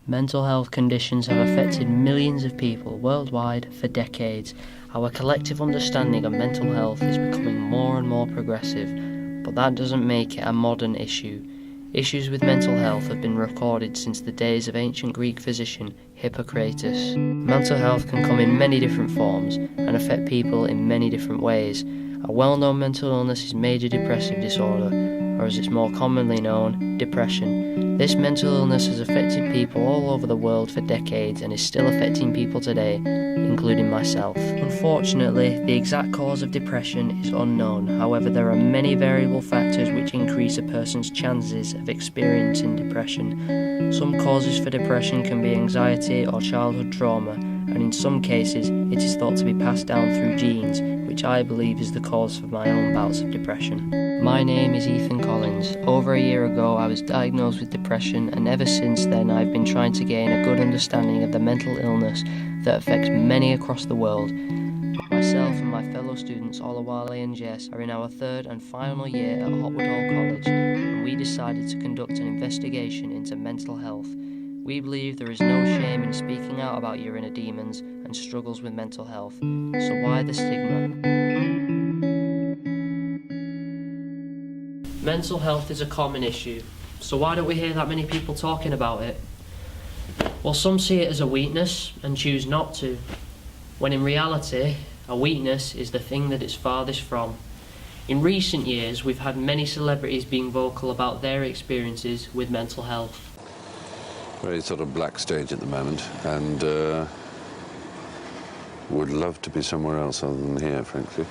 Mental health conditions have affected millions of people worldwide for decades. Our collective understanding of mental health is becoming more and more progressive, but that doesn't make it a modern issue. Issues with mental health have been recorded since the days of ancient Greek physician Hippocrates. Mental health can come in many different forms and affect people in many different ways. A well-known mental illness is major depressive disorder, or as it's more commonly known, depression. This mental illness has affected people all over the world for decades and is still affecting people today, including myself. Unfortunately, the exact cause of depression is unknown. However, there are many variable factors which increase a person's chances of experiencing depression. Some causes for depression can be anxiety or childhood trauma, and in some cases it is thought to be passed down through genes, which I believe is the cause for my own bouts of depression. My name is Ethan Collins. Over a year ago I was diagnosed with depression, and ever since then I've been trying to gain a good understanding of the mental illness that affects many across the world. Myself and my fellow students Olawale and Jess are in our third and final year at Hotwood Hall College, and we decided to conduct an investigation into mental health. We believe there is no shame in speaking out about your inner demons and struggles with mental health. So why the stigma? Mental health is a common issue, so why don't we hear that many people talking about it? Well, some see it as a weakness and choose not to, when in reality, a weakness is the thing that it's farthest from. In recent years, we've had many celebrities being vocal about their experiences with mental health. Very sort of black stage at the moment, and would love to be somewhere else other than here, frankly.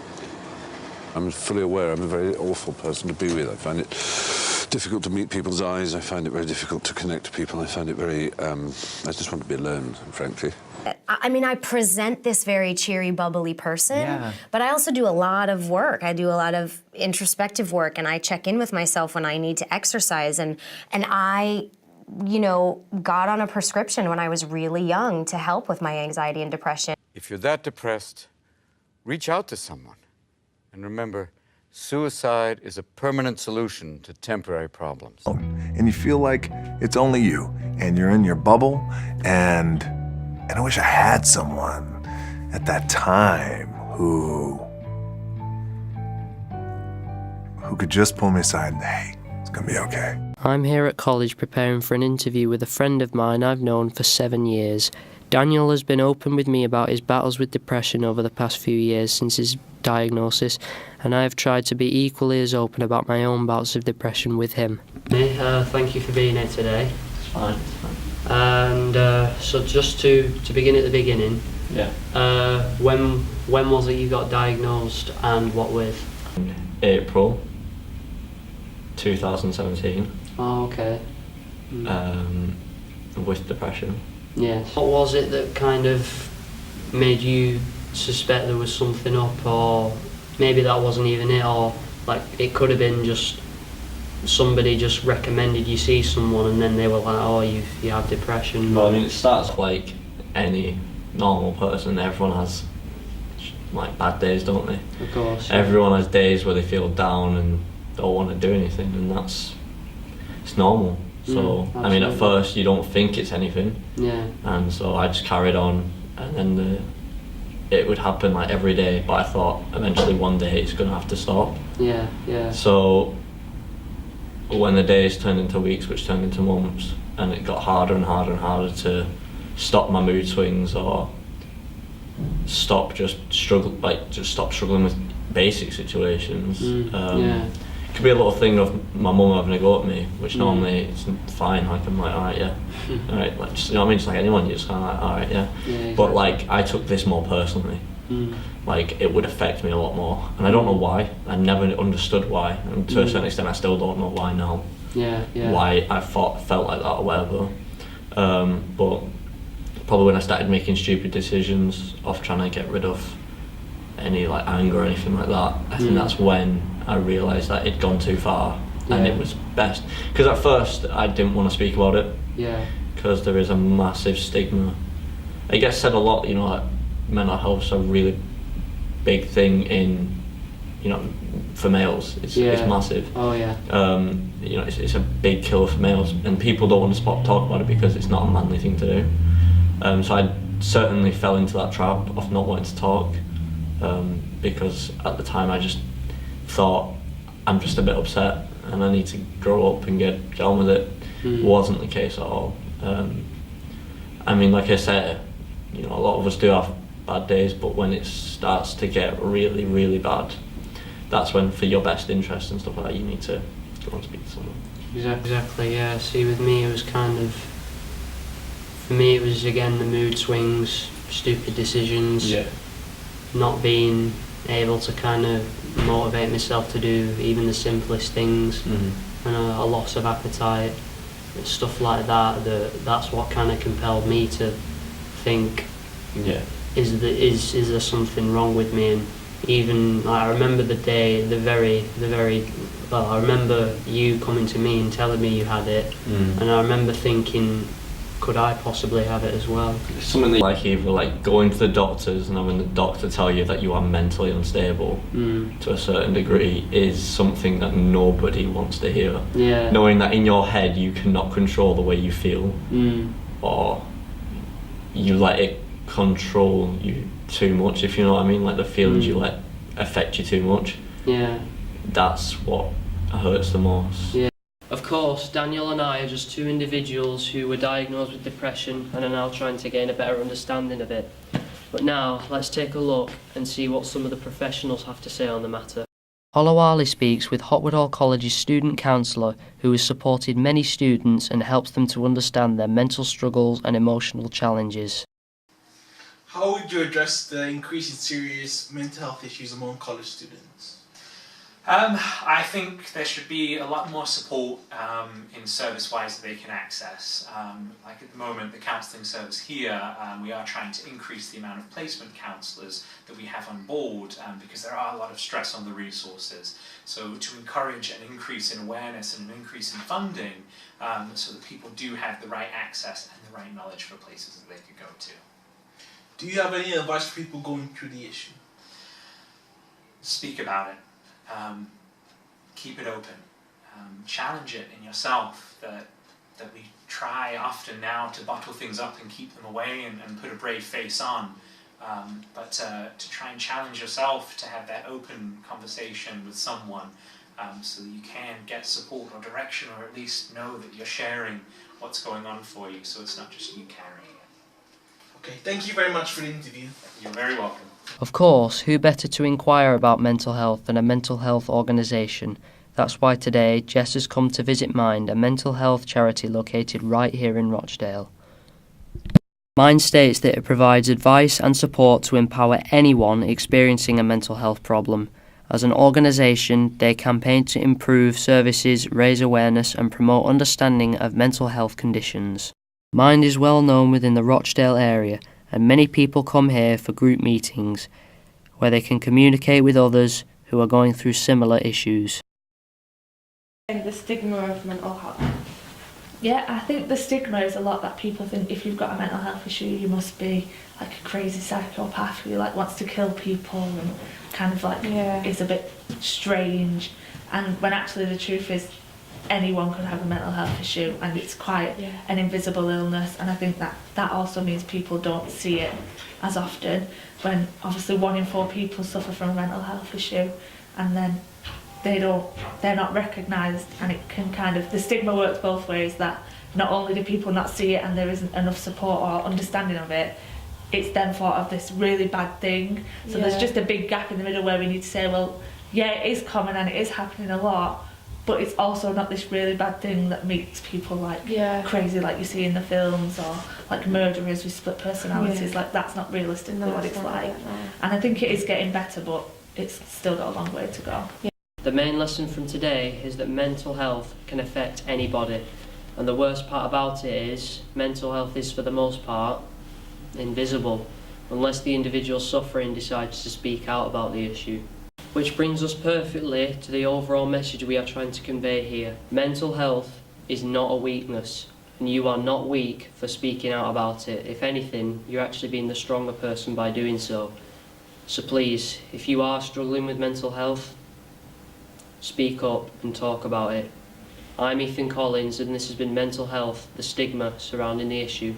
I'm fully aware I'm a very awful person to be with. I find it difficult to meet people's eyes. I find it very difficult to connect to people. I find it very, I just want to be alone, frankly. I mean, I present this very cheery, bubbly person, but I also do a lot of work. I do a lot of introspective work, and I check in with myself when I need to exercise, and I, you know, got on a prescription when I was really young to help with my anxiety and depression. If you're that depressed, reach out to someone. And remember, suicide is a permanent solution to temporary problems. And you feel like it's only you, and you're in your bubble, and I wish I had someone at that time who could just pull me aside and, hey, it's gonna be okay. I'm here at college preparing for an interview with a friend of mine I've known for 7 years. Daniel has been open with me about his battles with depression over the past few years since his diagnosis, and I have tried to be equally as open about my own bouts of depression with him. Thank you for being here today. It's fine. And so just to begin at the beginning, when was it you got diagnosed and what with? April 2017. Oh, okay. With depression. Yes. What was it that kind of made you suspect there was something up, or maybe that wasn't even it, or like it could have been just somebody just recommended you see someone and then they were like, oh, you have depression? Well, I mean, it starts like any normal person. Everyone has like bad days, don't they? Of course. Yeah. Everyone has days where they feel down and don't want to do anything, and it's normal. So I mean, at first you don't think it's anything, and so I just carried on, and then it would happen like every day, but I thought eventually one day it's gonna have to stop. So when the days turned into weeks, which turned into months, and it got harder and harder and harder to stop my mood swings or stop struggling with basic situations. It could be a little thing of my mum having a go at me, which normally it's fine. Like I'm like, all right, yeah, all right, like, just, you know what I mean? Just like anyone, you're just kind of like, all right, yeah. Exactly. But like I took this more personally. Like it would affect me a lot more, and I don't know why. I never understood why, and to a certain extent, I still don't know why now. Why I felt like that or whatever. But probably when I started making stupid decisions of trying to get rid of any like anger or anything like that, I think that's when I realised that it'd gone too far, and it was best. Because at first I didn't want to speak about it. Because there is a massive stigma. It gets said a lot, you know, like mental health's a really big thing in you know, for males, it's massive. Oh yeah. You know, it's a big killer for males, and people don't want to talk about it because it's not a manly thing to do. So I certainly fell into that trap of not wanting to talk, because at the time I just thought, I'm just a bit upset and I need to grow up and get on with it. Wasn't the case at all. I mean, like I said, you know, a lot of us do have bad days, but when it starts to get really, really bad, that's when, for your best interest and stuff like that, you need to go and speak to someone. Exactly, yeah. See, with me, it was kind of, for me, it was again the mood swings, stupid decisions, not being able to kind of motivate myself to do even the simplest things, and a loss of appetite, stuff like that. That's what kind of compelled me to think, is there something wrong with me? And even I remember the day, I remember you coming to me and telling me you had it, and I remember thinking, could I possibly have it as well? Something like either like going to the doctors and having the doctor tell you that you are mentally unstable to a certain degree is something that nobody wants to hear. Yeah. Knowing that in your head you cannot control the way you feel, or you let it control you too much, if you know what I mean, like the feelings you let affect you too much. Yeah. That's what hurts the most. Yeah. Of course, Daniel and I are just two individuals who were diagnosed with depression and are now trying to gain a better understanding of it. But now, let's take a look and see what some of the professionals have to say on the matter. Olawale speaks with Hotwood Hall College's student counsellor, who has supported many students and helps them to understand their mental struggles and emotional challenges. How would you address the increase in serious mental health issues among college students? I think there should be a lot more support in service-wise that they can access. Like at the moment, the counselling service here, we are trying to increase the amount of placement counsellors that we have on board because there are a lot of stress on the resources. So to encourage an increase in awareness and an increase in funding so that people do have the right access and the right knowledge for places that they could go to. Do you have any advice for people going through the issue? Speak about it. Keep it open. Challenge it in yourself that we try often now to bottle things up and keep them away and put a brave face on. But to try and challenge yourself to have that open conversation with someone so that you can get support or direction, or at least know that you're sharing what's going on for you, so it's not just you carrying it. Okay, thank you very much for the interview. You're very welcome. Of course, who better to inquire about mental health than a mental health organisation? That's why today Jess has come to visit Mind, a mental health charity located right here in Rochdale. Mind states that it provides advice and support to empower anyone experiencing a mental health problem. As an organisation, they campaign to improve services, raise awareness and promote understanding of mental health conditions. Mind is well known within the Rochdale area, and many people come here for group meetings where they can communicate with others who are going through similar issues. The stigma of mental health. Yeah, I think the stigma is a lot that people think if you've got a mental health issue you must be like a crazy psychopath who like wants to kill people and kind of like is a bit strange, and when actually the truth is anyone could have a mental health issue and it's quite an invisible illness, and I think that also means people don't see it as often, when obviously 1 in 4 people suffer from a mental health issue and then they're not recognised, and it can kind of, the stigma works both ways, that not only do people not see it and there isn't enough support or understanding of it, it's then thought of this really bad thing. So there's just a big gap in the middle where we need to say, well, yeah, it is common and it is happening a lot, but it's also not this really bad thing that makes people like crazy like you see in the films, or like murderers with split personalities. Like that's not realistically what it's like. And I think it is getting better, but it's still got a long way to go. The main lesson from today is that mental health can affect anybody, and the worst part about it is mental health is for the most part invisible unless the individual suffering decides to speak out about the issue. Which brings us perfectly to the overall message we are trying to convey here. Mental health is not a weakness, and you are not weak for speaking out about it. If anything, you're actually being the stronger person by doing so. So please, if you are struggling with mental health, speak up and talk about it. I'm Ethan Collins, and this has been Mental Health, the Stigma Surrounding the Issue.